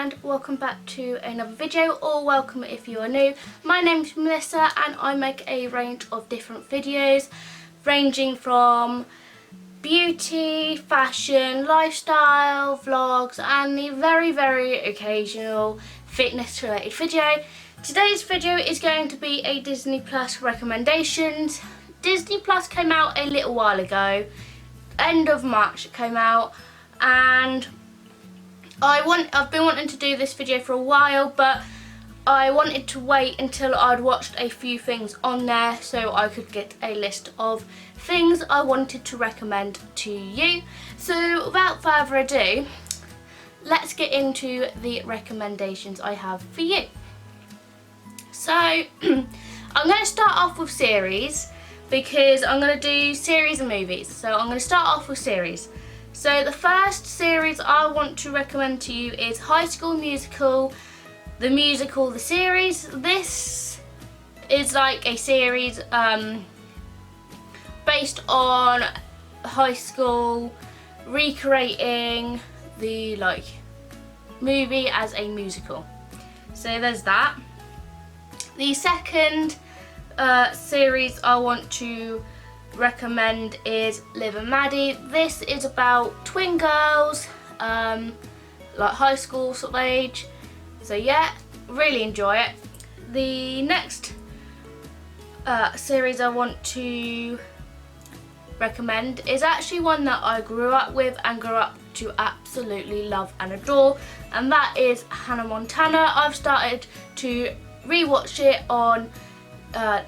and welcome back to another video, or welcome if you are new. My name's Melissa and I make a range of different videos ranging from beauty, fashion, lifestyle, vlogs and the very occasional fitness related video. Today's video is going to be a Disney Plus recommendations. Disney Plus came out a little while ago, end of March it came out, and I've been wanting to do this video for a while, but I wanted to wait until I'd watched a few things on there so I could get a list of things I wanted to recommend to you. So without further ado, let's get into the recommendations I have for you. So I'm going to start off with series because I'm going to do series and movies. So I'm going to start off with series. So the first series I want to recommend to you is High School Musical, the musical, the series. This is like a series based on high school recreating the movie as a musical. So there's that. The second series I want to recommend is Liv and Maddie. This is about twin girls, like high school sort of age. So yeah, really enjoy it. The next series I want to recommend is actually one that I grew up with and grew up to absolutely love and adore, and that is Hannah Montana. I've started to rewatch it on the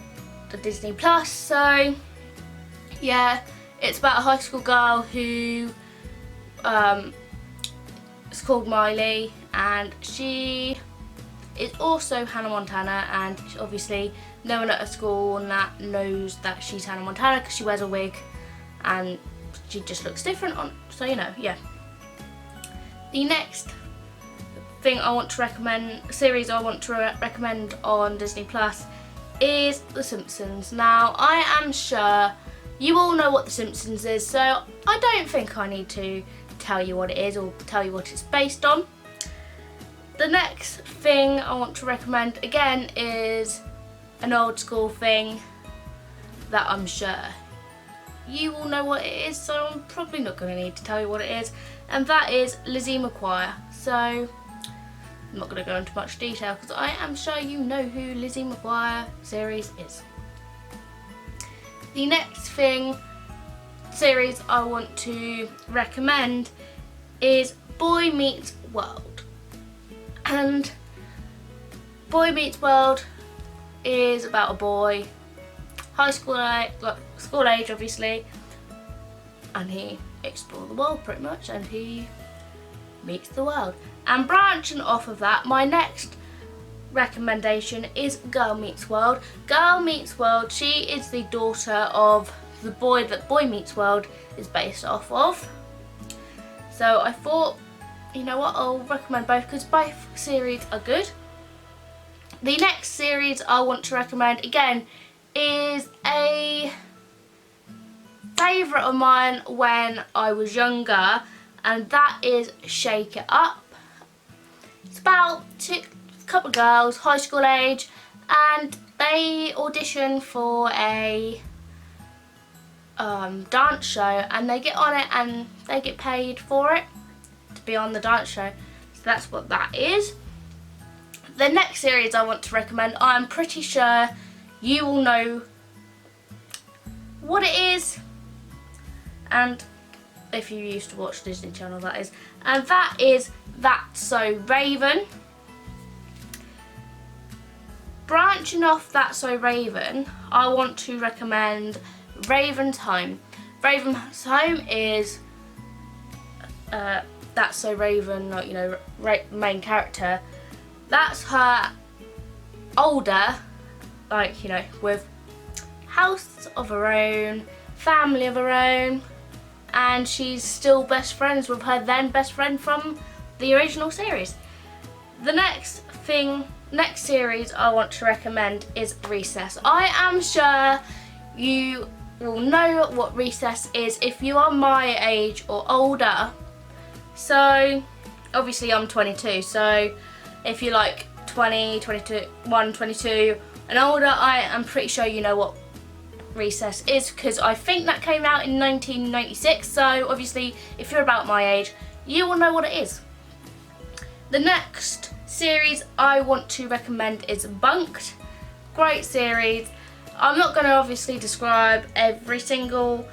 Disney Plus. So yeah, it's about a high school girl who is called Miley, and she is also Hannah Montana, and obviously no one at her school and that knows that she's Hannah Montana because she wears a wig and she just looks different on, so you know, yeah. The next thing I want to recommend, series I want to recommend on Disney Plus is The Simpsons. Now I am sure you all know what The Simpsons is, so I don't think I need to tell you what it is or tell you what it's based on. The next thing I want to recommend again is an old school thing that I'm sure you all know what it is, so I'm probably not going to need to tell you what it is, and that is Lizzie McGuire. So I'm not going to go into much detail because I am sure you know who Lizzie McGuire series is. The next series I want to recommend is Boy Meets World. And Boy Meets World is about a boy, high school age obviously, and he explores the world pretty much, and he meets the world. And branching off of that, my next recommendation is Girl Meets World. Girl Meets World, she is the daughter of the boy that Boy Meets World is based off of. So I thought, you know what, I'll recommend both because both series are good. The next series I want to recommend again is a favourite of mine when I was younger, and that is Shake It Up. It's about a couple of girls, high school age, and they audition for a dance show, and they get on it and they get paid for it to be on the dance show. So that's what that is. The next series I want to recommend, I'm pretty sure you all know what it is, and if you used to watch Disney Channel that is, and that is That's So Raven. Branching off That's So Raven, I want to recommend Raven's Home. Raven's Home is That's So Raven, you know, main character. That's her older, you know, with house of her own, family of her own, and she's still best friends with her then best friend from the original series. The next series I want to recommend is Recess. I am sure you will know what Recess is if you are my age or older. So obviously I'm 22, so if you're like 20, 21, 22 and older, I am pretty sure you know what Recess is, because I think that came out in 1996, so obviously if you're about my age, you will know what it is. The next series I want to recommend is Bunked. Great series. I'm not going to obviously describe every single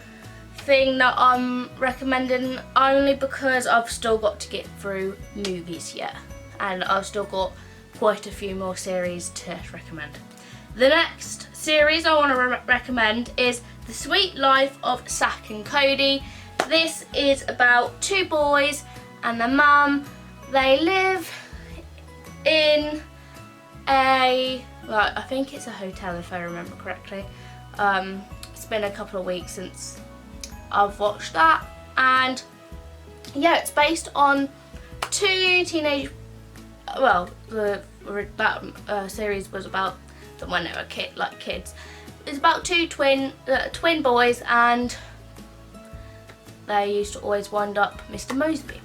thing that I'm recommending, only because I've still got to get through movies yet, and I've still got quite a few more series to recommend. The next series I want to recommend is The Sweet Life of Zack and Cody. This is about two boys and their mum. They live in I think it's a hotel if I remember correctly. It's been a couple of weeks since I've watched that, and yeah, it's based on two teenage, well, that series was about them when they were kids. It's about two twin boys, and they used to always wind up Mr. Mosby.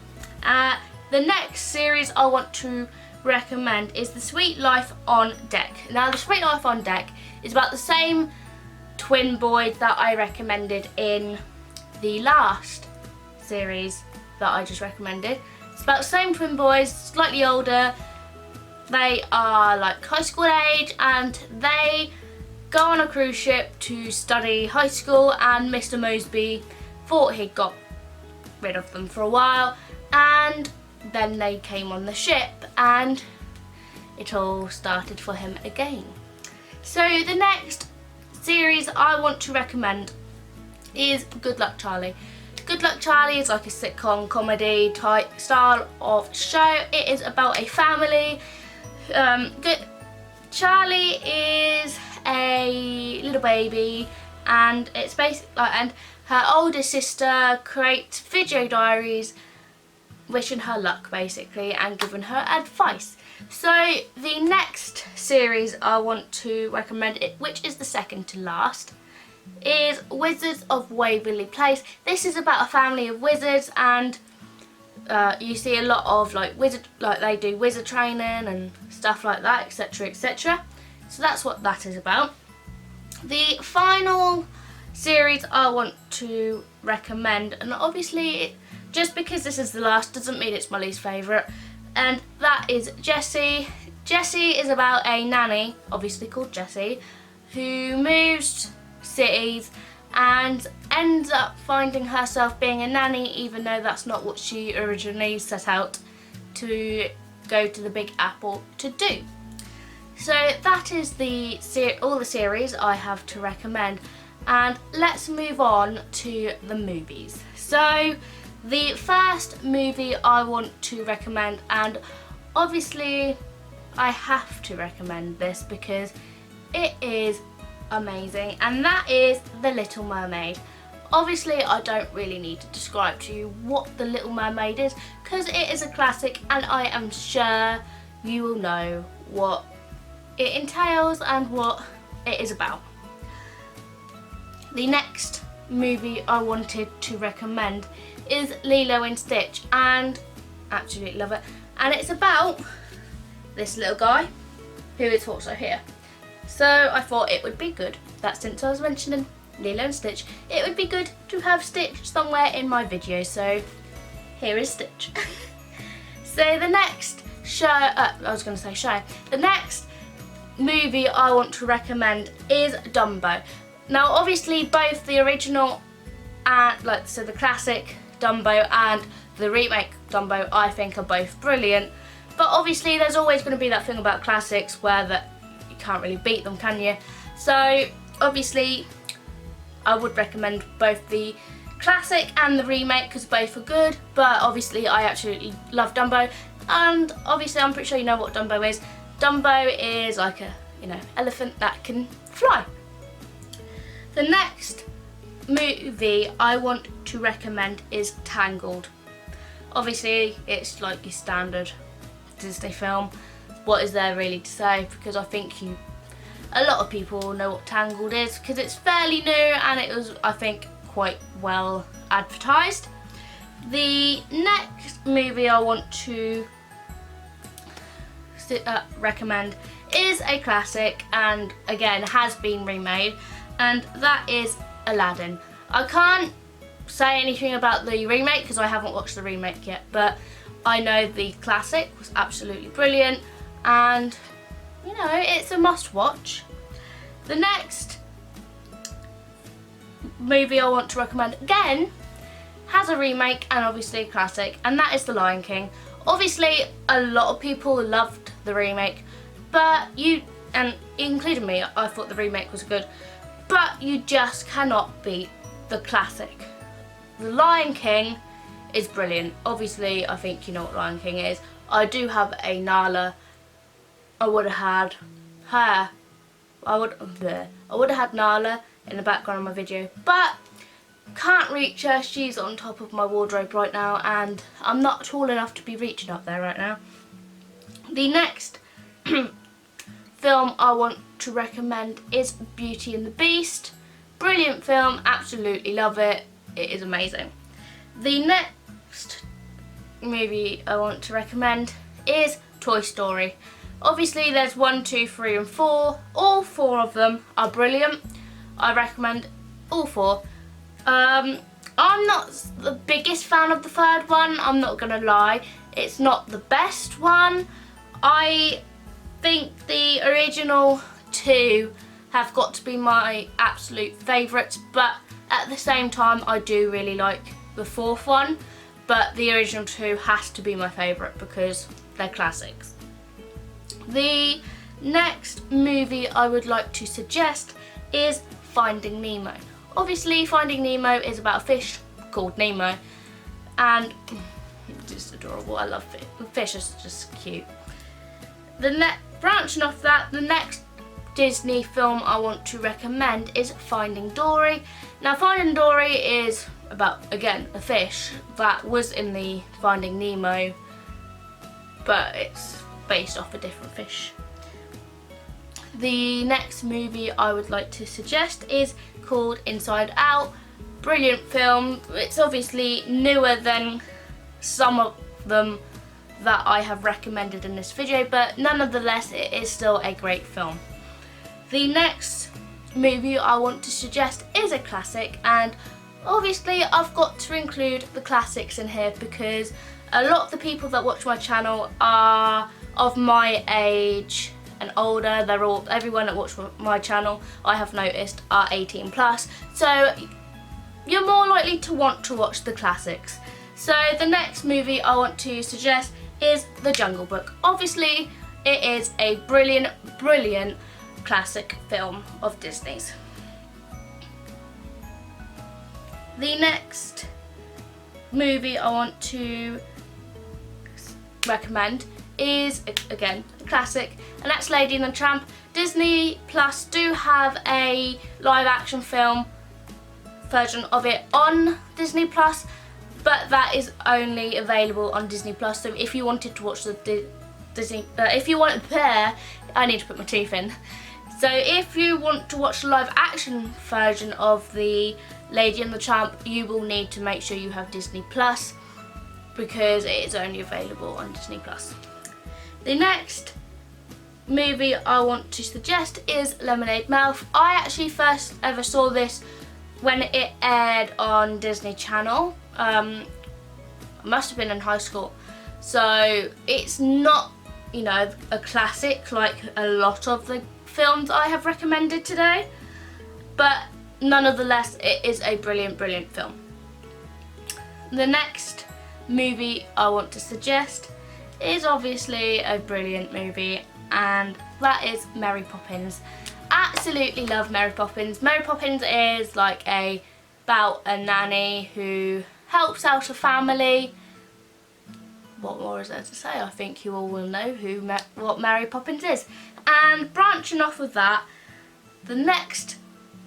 The next series I want to recommend is The Sweet Life on Deck. Now, The Sweet Life on Deck is about the same twin boys that I recommended in the last series that I just recommended. It's about the same twin boys, slightly older. They are like high school age, and they go on a cruise ship to study high school, and Mr. Mosby thought he'd got rid of them for a while, and then they came on the ship and it all started for him again. So the next series I want to recommend is Good Luck Charlie. Good Luck Charlie is like a sitcom comedy type style of show. It is about a family. Charlie is a little baby, and it's basically and her older sister creates video diaries wishing her luck basically and giving her advice. So the next series I want to recommend, which is the second to last, is Wizards of Waverly Place. This is about a family of wizards, and you see a lot of they do wizard training and stuff like that, etc, etc. So that's what that is about. The final series I want to recommend, and obviously just because this is the last doesn't mean it's my least favourite, and that is Jessie. Jessie is about a nanny, obviously called Jessie, who moves cities and ends up finding herself being a nanny, even though that's not what she originally set out to go to the Big Apple to do. So that is all the series I have to recommend, and let's move on to the movies. So the first movie I want to recommend, and obviously I have to recommend this because it is amazing, and that is The Little Mermaid. Obviously I don't really need to describe to you what The Little Mermaid is, because it is a classic and I am sure you will know what it entails and what it is about. The next movie I wanted to recommend is Lilo and Stitch, and absolutely love it, and it's about this little guy who is also here. So I thought it would be good that since I was mentioning Lilo and Stitch, it would be good to have Stitch somewhere in my video, so here is Stitch. So the next the next movie I want to recommend is Dumbo. Now obviously both the original and the classic Dumbo and the remake Dumbo I think are both brilliant, but obviously there's always going to be that thing about classics where you can't really beat them, can you? So obviously I would recommend both the classic and the remake because both are good, but obviously I absolutely love Dumbo, and obviously I'm pretty sure you know what Dumbo is. Dumbo is like a elephant that can fly. The next movie I want to recommend is Tangled. Obviously it's like your standard Disney film. What is there really to say, because I think a lot of people know what Tangled is because it's fairly new and it was, I think, quite well advertised. The next movie I want to recommend is a classic, and again has been remade, and that is Aladdin. I can't say anything about the remake because I haven't watched the remake yet, but I know the classic was absolutely brilliant, and you know, it's a must watch. The next movie I want to recommend again has a remake and obviously a classic, and that is The Lion King. Obviously a lot of people loved the remake, but and including me, I thought the remake was good, but you just cannot beat the classic. The Lion King is brilliant. Obviously I think you know what Lion King is. I do have a Nala. I would have had her. I would have had Nala in the background of my video, but can't reach her. She's on top of my wardrobe right now, and I'm not tall enough to be reaching up there right now. The next film I want to recommend is Beauty and the Beast. Brilliant film, absolutely love it. It is amazing. The next movie I want to recommend is Toy Story. Obviously there's 1, 2, 3 and 4. All 4 of them are brilliant. I recommend all 4. I'm not the biggest fan of the third one, I'm not gonna lie. It's not the best one. I think the original 2 have got to be my absolute favourites, but at the same time I do really like the 4th one, but the original 2 has to be my favourite because they're classics. The next movie I would like to suggest is Finding Nemo. Obviously Finding Nemo is about a fish called Nemo, and it's just adorable. I love fish. Fish is just cute. Branching off that, the next Disney film I want to recommend is Finding Dory. Now Finding Dory is about, again, a fish that was in the Finding Nemo, but it's based off a different fish. The next movie I would like to suggest is called Inside Out. Brilliant film. It's obviously newer than some of them that I have recommended in this video, but nonetheless it is still a great film. The next movie I want to suggest is a classic, and obviously I've got to include the classics in here because a lot of the people that watch my channel are of my age and older. Everyone that watches my channel, I have noticed, are 18 plus, so you're more likely to want to watch the classics. So the next movie I want to suggest is The Jungle Book. Obviously it is a brilliant classic film of Disney's. The next movie I want to recommend is, again, a classic, and that's Lady and the Tramp. Disney Plus do have a live action film version of it on Disney Plus, but that is only available on Disney Plus. So if you wanted to watch the I need to put my teeth in. So if you want to watch the live action version of the Lady and the Tramp, you will need to make sure you have Disney Plus because it is only available on Disney Plus. The next movie I want to suggest is Lemonade Mouth. I actually first ever saw this when it aired on Disney Channel. I must have been in high school. So it's not, you know, a classic like a lot of the films I have recommended today, but nonetheless it is a brilliant film. The next movie I want to suggest is obviously a brilliant movie, and that is Mary Poppins. Absolutely love Mary Poppins. Mary Poppins is like about a nanny who helps out a family. What more is there to say? I think you all will know what Mary Poppins is. And branching off of that, the next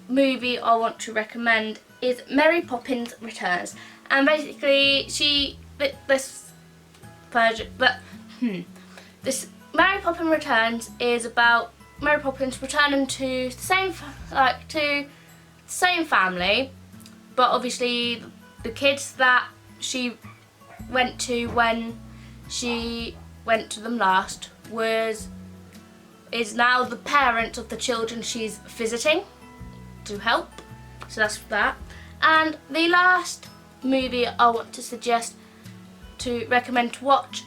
movie I want to recommend is Mary Poppins Returns. And basically this Mary Poppins Returns is about Mary Poppins returning to the same family, but obviously the kids that she went to when she went to them last is now the parent of the children she's visiting to help. So that's that. And the last movie I want to recommend to watch,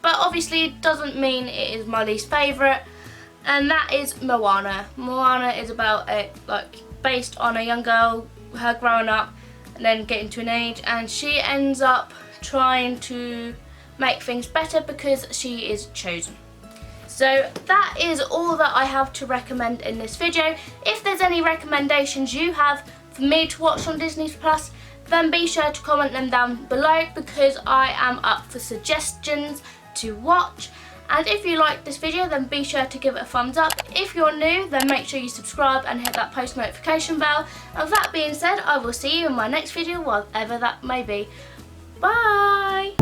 but obviously it doesn't mean it is my least favourite, and that is Moana. Moana is about based on a young girl, her growing up and then getting to an age, and she ends up trying to make things better because she is chosen. So that is all that I have to recommend in this video. If there's any recommendations you have for me to watch on Disney Plus, then be sure to comment them down below, because I am up for suggestions to watch. And if you like this video, then be sure to give it a thumbs up. If you're new, then make sure you subscribe and hit that post notification bell. And with that being said, I will see you in my next video, whatever that may be. Bye!